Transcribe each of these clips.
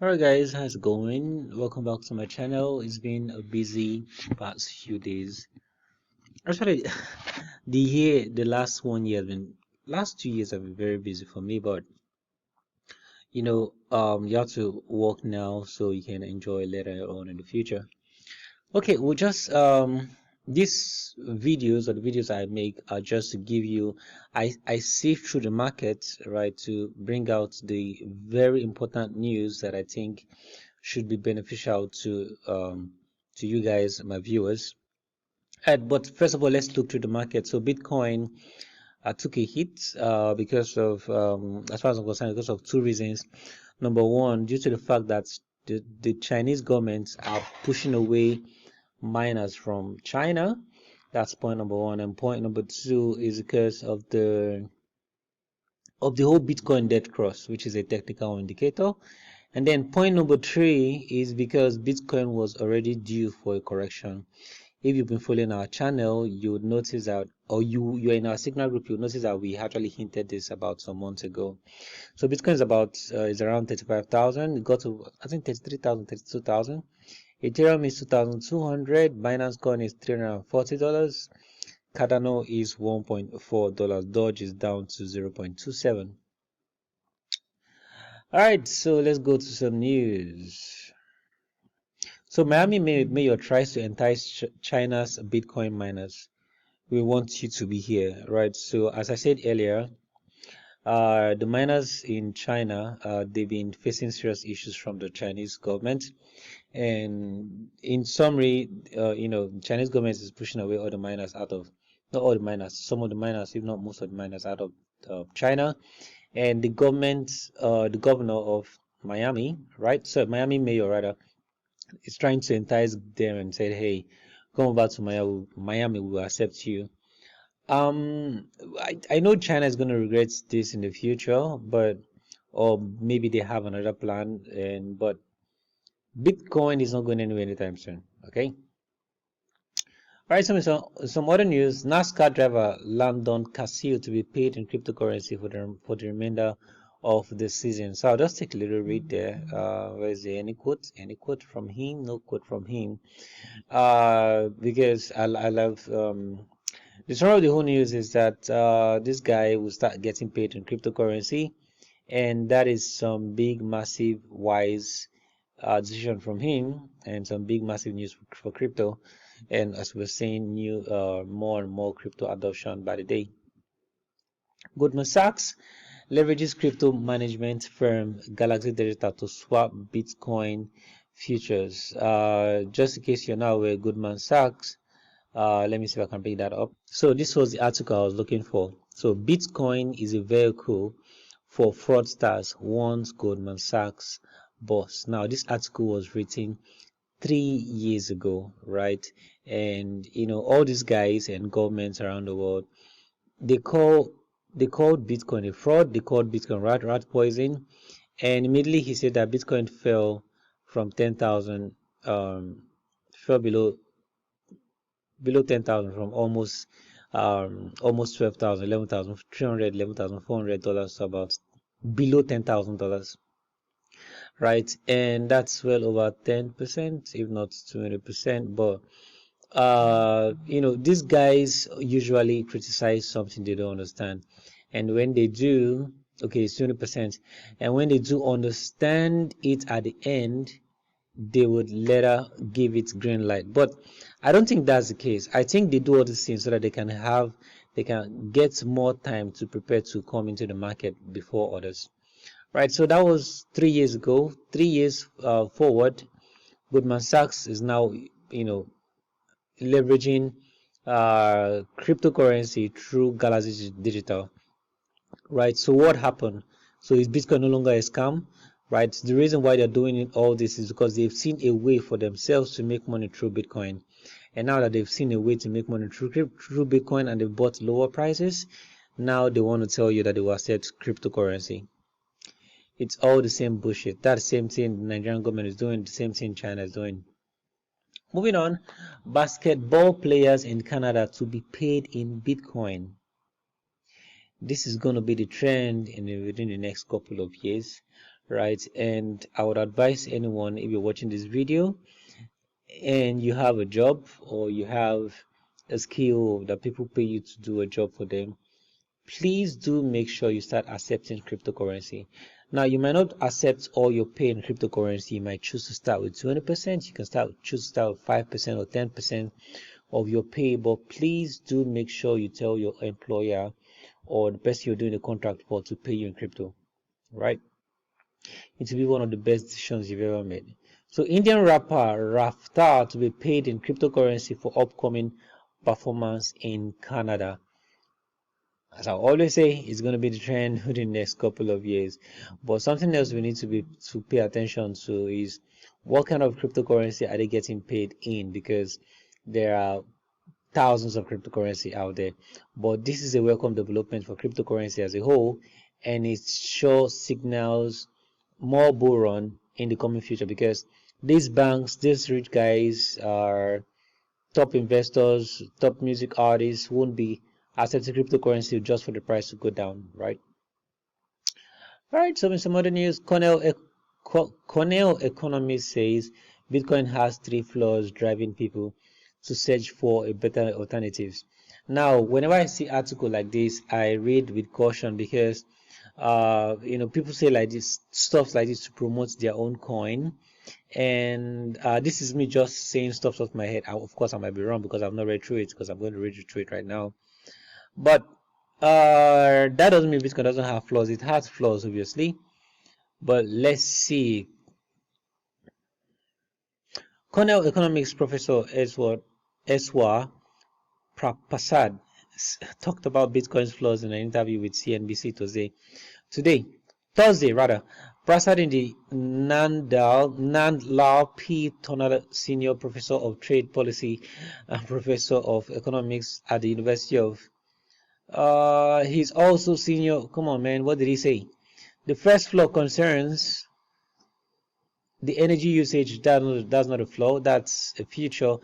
Alright guys, how's it going? Welcome back to my channel. It's been a busy past few days. Actually, the last 1 year last 2 years have been very busy for me, but you have to work now so you can enjoy later on in the future. Okay, we'll just these videos or the videos I make are just to give you I sift through the market, right, to bring out the very important news that I think should be beneficial to you guys, my viewers. But first of all, let's look through the market. So Bitcoin took a hit because of, as far as I'm concerned, because of two reasons. Number one, due to the fact that the Chinese governments are pushing away miners from China. That's point number one. And point number two is because of the whole Bitcoin debt cross, which is a technical indicator. And then point number three is because Bitcoin was already due for a correction. If you've been following our channel, you would notice that, or you're in our signal group, you'll notice that we actually hinted this about some months ago. So Bitcoin is around 35,000. It got to, I think, 33,000, 32,000. Ethereum is 2,200. Binance Coin is $340. Cardano is $1.4. Doge is down to 0.27. Alright, so let's go to some news. So Miami Mayor tries to entice China's Bitcoin miners. We want you to be here, right? So as I said earlier, the miners in China, they've been facing serious issues from the Chinese government. And in summary, Chinese government is pushing away all the miners out of, not all the miners, some of the miners, if not most of the miners out of China. And the governor of Miami, right? So Miami mayor rather, is trying to entice them and said, hey, come over to Miami, we will accept you. I know China is going to regret this in the future, or maybe they have another plan, but Bitcoin is not going anywhere anytime soon. Okay. All right. Some other news. NASCAR driver Landon Casillo to be paid in cryptocurrency for the remainder of the season. So I'll just take a little read there. Where is there any quote? Any quote from him? No quote from him. Because I love the story of the whole news is that this guy will start getting paid in cryptocurrency, and that is some big, massive, wise decision from him, and some big, massive news for crypto. And as we're seeing, more and more crypto adoption by the day. Goldman Sachs leverages crypto management firm Galaxy Digital to swap Bitcoin futures. Just in case you're not aware, Goldman Sachs. Let me see if I can pick that up. So this was the article I was looking for. So Bitcoin is a vehicle for fraudsters, warns Goldman Sachs boss. Now this article was written 3 years ago, right? And all these guys and governments around the world, they called Bitcoin a fraud. They called Bitcoin rat poison. And immediately he said that Bitcoin fell from 10,000, fell below 10,000, from almost 12,000, 11,300, $11,400 to about below $10,000, right? And that's well over 10%, if not 20%. But these guys usually criticize something they don't understand, and when they do, okay, it's 20%, and when they do understand it at the end, they would later give it green light. But I don't think that's the case. I think they do all these things so that they can get more time to prepare to come into the market before others, right? So that was 3 years ago. 3 years forward, Goldman Sachs is now leveraging cryptocurrency through Galaxy Digital, right? So what happened? So is Bitcoin no longer a scam? Right? The reason why they're doing all this is because they've seen a way for themselves to make money through Bitcoin. And now that they've seen a way to make money through Bitcoin and they've bought lower prices, now they want to tell you that they will accept cryptocurrency. It's all the same bullshit. That's the same thing the Nigerian government is doing, the same thing China is doing. Moving on, basketball players in Canada to be paid in Bitcoin. This is going to be the trend within the next couple of years, right? And I would advise anyone, if you're watching this video and you have a job or you have a skill that people pay you to do a job for them, please do make sure you start accepting cryptocurrency. Now, you might not accept all your pay in cryptocurrency. You might choose to start with 20%. You can choose to start with 5% or 10% of your pay, but please do make sure you tell your employer or the person you're doing the contract for to pay you in crypto, right? It will be one of the best decisions you've ever made. So, Indian rapper Raftaar to be paid in cryptocurrency for upcoming performance in Canada. As I always say, it's going to be the trend within the next couple of years. But something else we need to pay attention to is what kind of cryptocurrency are they getting paid in? Because there are thousands of cryptocurrency out there. But this is a welcome development for cryptocurrency as a whole, and it sure signals more bull run in the coming future, because these banks, these rich guys are top investors, top music artists won't be accepting cryptocurrency just for the price to go down, right? All right, so in some other news, Cornell economist says Bitcoin has three flaws driving people to search for a better alternatives. Now, whenever I see article like this, I read with caution, because people say like this stuff like this to promote their own coin, and this is me just saying stuff off my head. Of course, I might be wrong because I've not read through it, because I'm going to read through it right now. But that doesn't mean Bitcoin doesn't have flaws. It has flaws, obviously. But let's see. Cornell economics professor Eswa Prasad talked about Bitcoin's flaws in an interview with CNBC Thursday rather. Prasad, in the Nandlal P. Tonal Senior Professor of Trade Policy and Professor of Economics at the University of he's also senior. Come on, man. What did he say? The first flaw concerns the energy usage. That's not a flaw. That's a feature.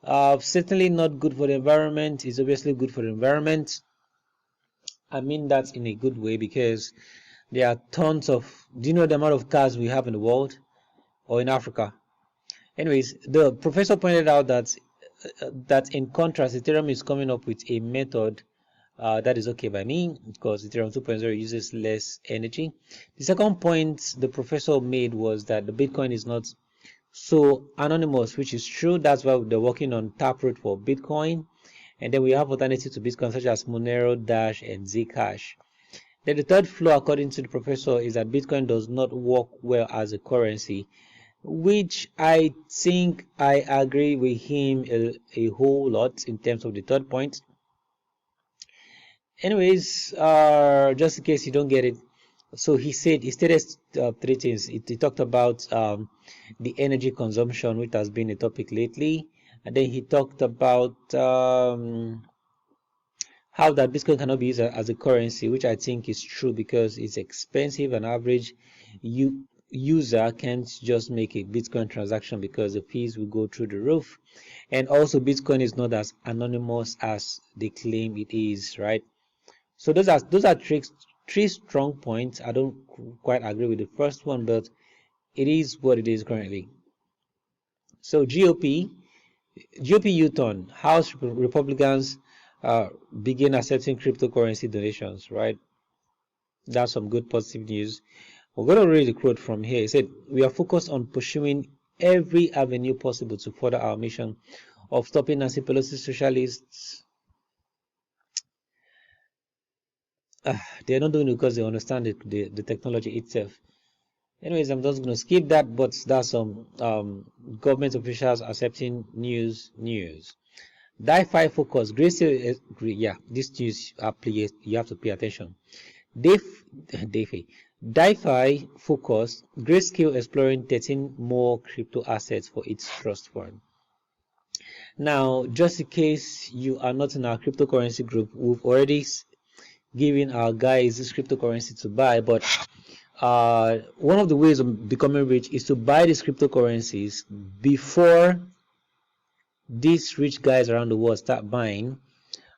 Certainly not good for the environment. It's obviously good for the environment. I mean that in a good way, because there are tons of. Do you know the amount of cars we have in the world or in Africa? Anyways, the professor pointed out that in contrast, Ethereum is coming up with a method that is okay by me, because Ethereum 2.0 uses less energy. The second point the professor made was that the Bitcoin is not so anonymous, which is true. That's why they're working on Taproot for Bitcoin. And then we have alternatives to Bitcoin such as Monero, Dash, and Zcash. Then the third flaw, according to the professor, is that Bitcoin does not work well as a currency, which I think I agree with him a whole lot in terms of the third point. Anyways, just in case you don't get it, so he stated three things. He talked about the energy consumption, which has been a topic lately, and then he talked about how that Bitcoin cannot be used as a currency, which I think is true, because it's expensive. An average user can't just make a Bitcoin transaction because the fees will go through the roof. And also, Bitcoin is not as anonymous as they claim it is, right? So those are three strong points. I don't quite agree with the first one, but it is what it is currently. So GOP U-turn. House Republicans begin accepting cryptocurrency donations, right? That's some good positive news. We're going to read the quote from here. He said, "We are focused on pursuing every avenue possible to further our mission of stopping Nancy Pelosi's socialists." They're not doing it because they understand the technology itself. Anyways, I'm just going to skip that, but that's some government officials accepting news. DeFi focus. Yeah, this news you have to pay attention. DeFi focus. Grayscale exploring 13 more crypto assets for its trust fund. Now, just in case you are not in our cryptocurrency group, we've already given our guys this cryptocurrency to buy, but one of the ways of becoming rich is to buy these cryptocurrencies before these rich guys around the world start buying,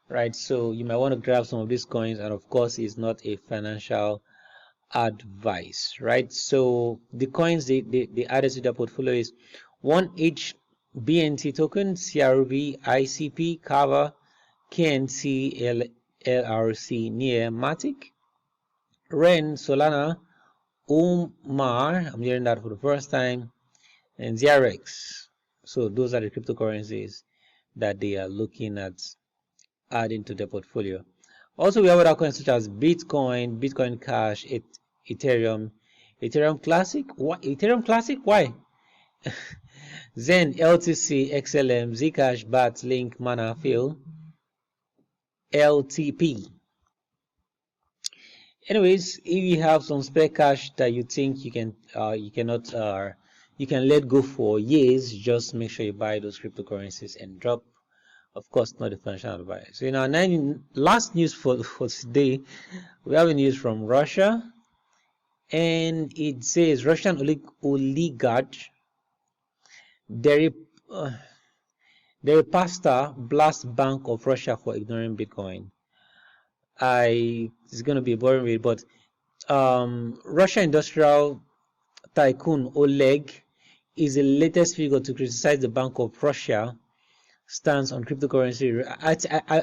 right? So you might want to grab some of these coins, and of course, it's not a financial advice, right? So the coins they added to the portfolio is 1H BNT token, CRV, ICP, Kava, KNC, LRC, near Matic, Ren, Solana, Umar, I'm hearing that for the first time, and ZRX. So those are the cryptocurrencies that they are looking at adding to their portfolio. Also, we have other coins such as Bitcoin, Bitcoin Cash, Ethereum, Ethereum Classic. Why Ethereum Classic? Why? Zen, LTC, XLM, Zcash, BAT, Link, Mana, Phil, LTP. Anyways, if you have some spare cash that you think you can let go for years, just make sure you buy those cryptocurrencies and drop. Of course, not the financial advice. So in our last news for today, we have a news from Russia, and it says Russian oligarch Deripaska blasts Bank of Russia for ignoring Bitcoin. It's going to be a boring read, but Russia industrial tycoon Oleg is the latest figure to criticize the Bank of Russia stance on cryptocurrency.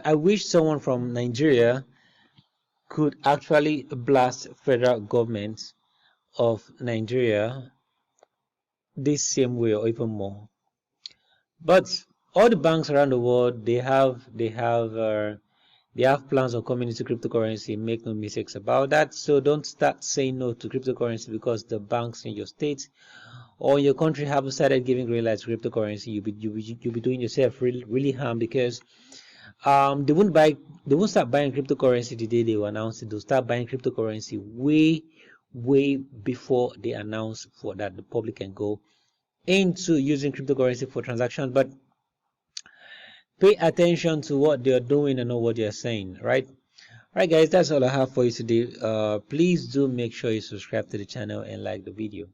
I wish someone from Nigeria could actually blast federal government of Nigeria this same way or even more. But all the banks around the world, they have plans on coming into cryptocurrency. Make no mistakes about that. So don't start saying no to cryptocurrency because the banks in your state or your country have started giving green lights to cryptocurrency. You'll be doing yourself really harm, because they won't start buying cryptocurrency the day they will announce it. They'll start buying cryptocurrency way before they announce for that the public can go into using cryptocurrency for transactions. But pay attention to what they're doing and know what they're saying, right? Alright guys, that's all I have for you today. Please do make sure you subscribe to the channel and like the video.